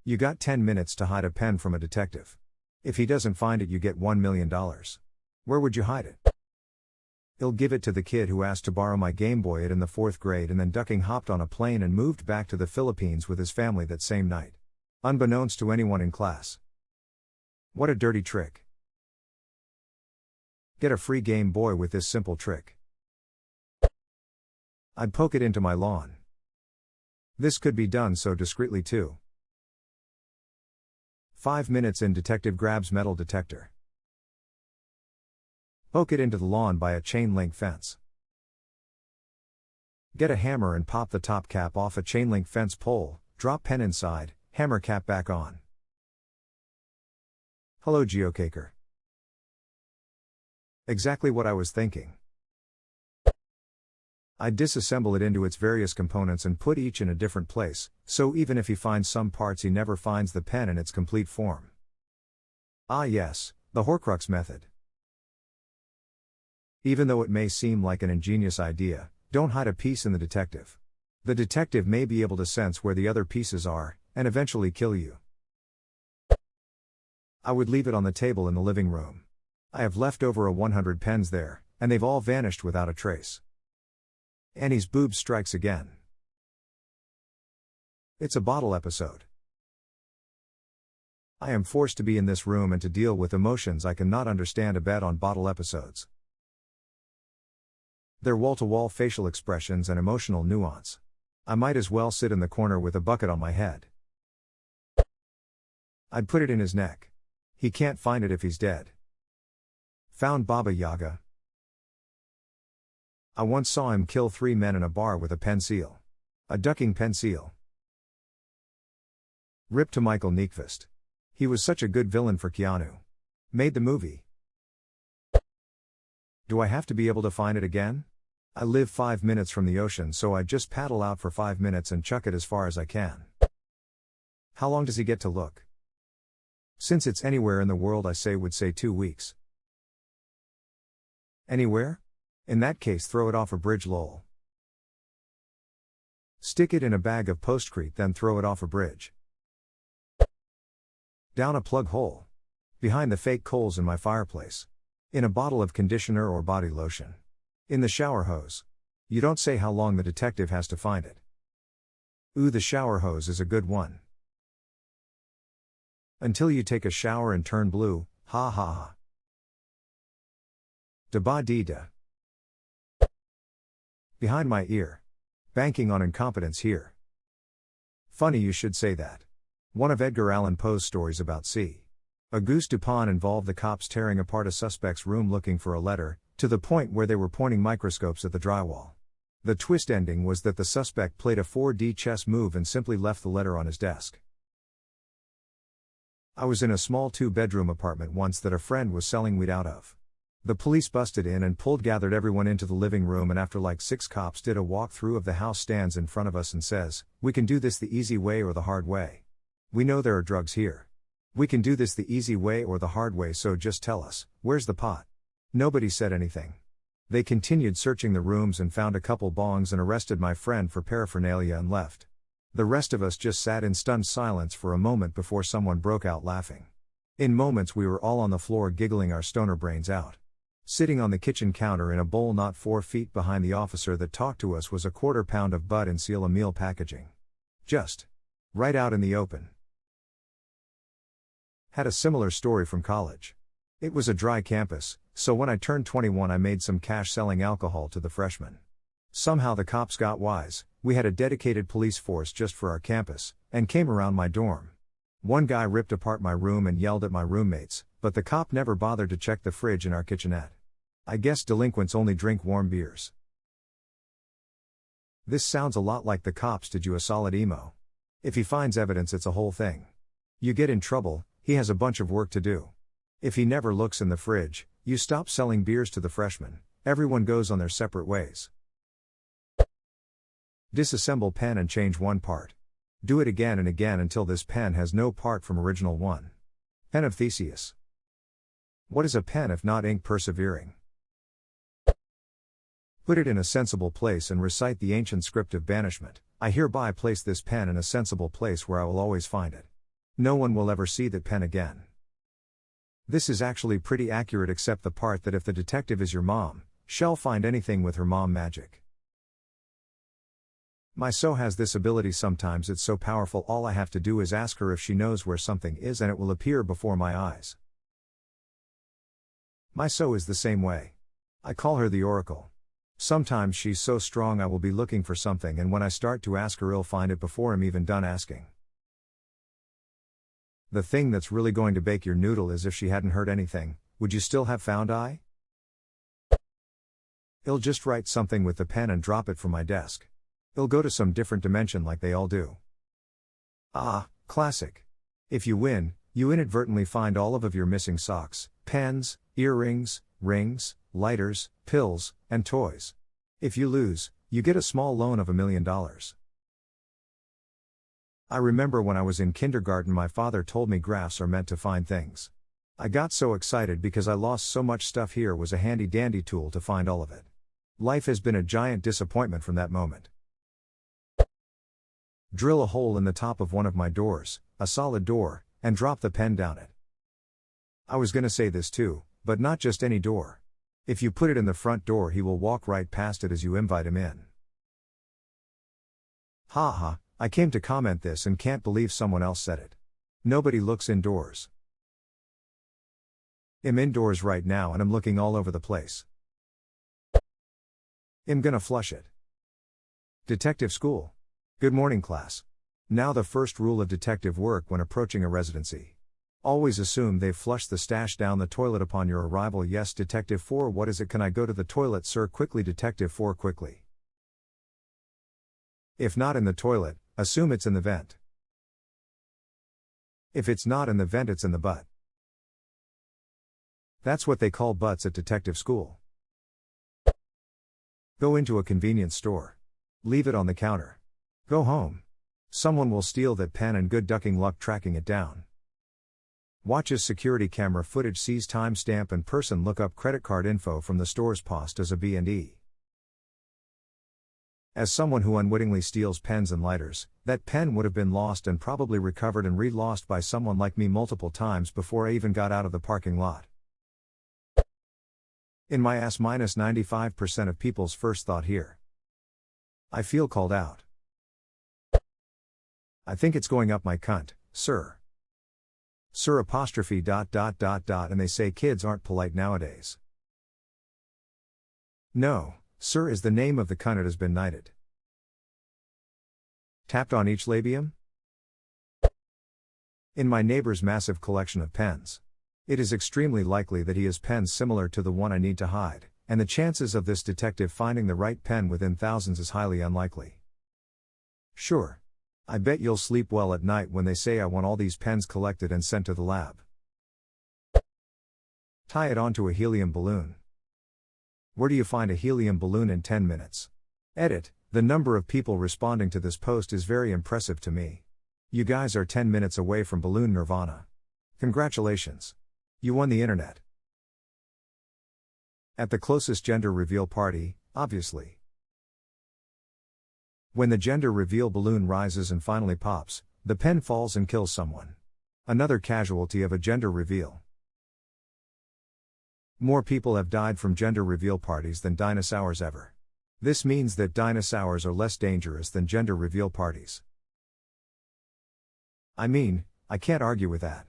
You got 10 minutes to hide a pen from a detective. If he doesn't find it, you get $1 million. Where would you hide it? I'll give it to the kid who asked to borrow my Game Boy in the 4th grade and then ducking hopped on a plane and moved back to the Philippines with his family that same night. Unbeknownst to anyone in class. What a dirty trick. Get a free Game Boy with this simple trick. I'd poke it into my lawn. This could be done so discreetly too. 5 minutes in, detective grabs metal detector. Poke it into the lawn by a chain link fence. Get a hammer and pop the top cap off a chain link fence pole, drop pen inside, hammer cap back on. Hello, geocacher. Exactly what I was thinking. I'd disassemble it into its various components and put each in a different place, so even if he finds some parts, he never finds the pen in its complete form. Ah yes, the Horcrux method. Even though it may seem like an ingenious idea, don't hide a piece in the detective. The detective may be able to sense where the other pieces are, and eventually kill you. I would leave it on the table in the living room. I have left over 100 pens there, and they've all vanished without a trace. Annie's boob strikes again. It's a bottle episode. I am forced to be in this room and to deal with emotions I cannot understand. A bet on bottle episodes. Their wall-to-wall facial expressions and emotional nuance. I might as well sit in the corner with a bucket on my head. I'd put it in his neck. He can't find it if he's dead. Found Baba Yaga. I once saw him kill 3 men in a bar with a pen seal. A ducking pen seal. Rip to Michael Nyqvist. He was such a good villain for Keanu. Made the movie. Do I have to be able to find it again? I live 5 minutes from the ocean, so I just paddle out for 5 minutes and chuck it as far as I can. How long does he get to look? Since it's anywhere in the world, I would say 2 weeks. Anywhere? In that case, throw it off a bridge, lol. Stick it in a bag of postcrete, then throw it off a bridge. Down a plug hole. Behind the fake coals in my fireplace. In a bottle of conditioner or body lotion. In the shower hose. You don't say how long the detective has to find it. Ooh, the shower hose is a good one. Until you take a shower and turn blue, ha ha ha. Da ba dee da. Behind my ear. Banking on incompetence here. Funny you should say that. One of Edgar Allan Poe's stories about C. Auguste Dupin involved the cops tearing apart a suspect's room looking for a letter, to the point where they were pointing microscopes at the drywall. The twist ending was that the suspect played a 4D chess move and simply left the letter on his desk. I was in a small 2-bedroom apartment once that a friend was selling weed out of. The police busted in and gathered everyone into the living room, and after like 6 cops did a walkthrough of the house, stands in front of us and says, "We can do this the easy way or the hard way. We know there are drugs here. We can do this the easy way or the hard way, so just tell us, where's the pot?" Nobody said anything. They continued searching the rooms and found a couple bongs and arrested my friend for paraphernalia and left. The rest of us just sat in stunned silence for a moment before someone broke out laughing. In moments we were all on the floor giggling our stoner brains out. Sitting on the kitchen counter in a bowl not 4 feet behind the officer that talked to us was a 1/4 pound of bud in seal a meal packaging. Just right out in the open. Had a similar story from college. It was a dry campus, so when I turned 21 I made some cash selling alcohol to the freshmen. Somehow the cops got wise. We had a dedicated police force just for our campus, and came around my dorm. One guy ripped apart my room and yelled at my roommates, but the cop never bothered to check the fridge in our kitchenette. I guess delinquents only drink warm beers. This sounds a lot like the cops did you a solid emo. If he finds evidence, it's a whole thing. You get in trouble, he has a bunch of work to do. If he never looks in the fridge, you stop selling beers to the freshmen, everyone goes on their separate ways. Disassemble pen and change one part. Do it again and again until this pen has no part from original one. Pen of Theseus. What is a pen if not ink persevering? Put it in a sensible place and recite the ancient script of banishment. I hereby place this pen in a sensible place where I will always find it. No one will ever see that pen again. This is actually pretty accurate except the part that if the detective is your mom, she'll find anything with her mom magic. My so has this ability sometimes it's so powerful all I have to do is ask her if she knows where something is and it will appear before my eyes. My so is the same way. I call her the Oracle. Sometimes she's so strong I will be looking for something and when I start to ask her I'll find it before I'm even done asking. The thing that's really going to bake your noodle is if she hadn't heard anything, would you still have found I? I'll just write something with the pen and drop it from my desk. I'll go to some different dimension like they all do. Ah, classic. If you win, you inadvertently find all of your missing socks, pens, earrings, rings, lighters, pills, and toys. If you lose, you get a small loan of $1 million. I remember when I was in kindergarten my father told me graphs are meant to find things. I got so excited because I lost so much stuff. Here was a handy dandy tool to find all of it. Life has been a giant disappointment from that moment. Drill a hole in the top of one of my doors, a solid door, and drop the pen down it. I was gonna say this too, but not just any door. If you put it in the front door he will walk right past it as you invite him in. Haha, I came to comment this and can't believe someone else said it. Nobody looks indoors. I'm indoors right now and I'm looking all over the place. I'm gonna flush it. Detective school. Good morning class. Now the first rule of detective work when approaching a residency. Always assume they've flushed the stash down the toilet upon your arrival. Yes Detective 4 what is it? Can I go to the toilet sir? Quickly Detective 4 quickly. If not in the toilet, assume it's in the vent. If it's not in the vent it's in the butt. That's what they call butts at detective school. Go into a convenience store. Leave it on the counter. Go home. Someone will steal that pen and good ducking luck tracking it down. Watches security camera footage, sees timestamp and person, look up credit card info from the store's post as a B&E. As someone who unwittingly steals pens and lighters, that pen would have been lost and probably recovered and re-lost by someone like me multiple times before I even got out of the parking lot. In my ass, minus 95% of people's first thought here. I feel called out. I think it's going up my cunt, sir. Sir apostrophe ... and they say kids aren't polite nowadays. No, sir is the name of the cunt. It has been knighted. Tapped on each labium? In my neighbor's massive collection of pens. It is extremely likely that he has pens similar to the one I need to hide, and the chances of this detective finding the right pen within thousands is highly unlikely. Sure. I bet you'll sleep well at night when they say I want all these pens collected and sent to the lab. Tie it onto a helium balloon. Where do you find a helium balloon in 10 minutes? Edit, the number of people responding to this post is very impressive to me. You guys are 10 minutes away from balloon nirvana. Congratulations. You won the internet. At the closest gender reveal party, obviously. When the gender reveal balloon rises and finally pops, the pen falls and kills someone. Another casualty of a gender reveal. More people have died from gender reveal parties than dinosaurs ever. This means that dinosaurs are less dangerous than gender reveal parties. I mean, I can't argue with that.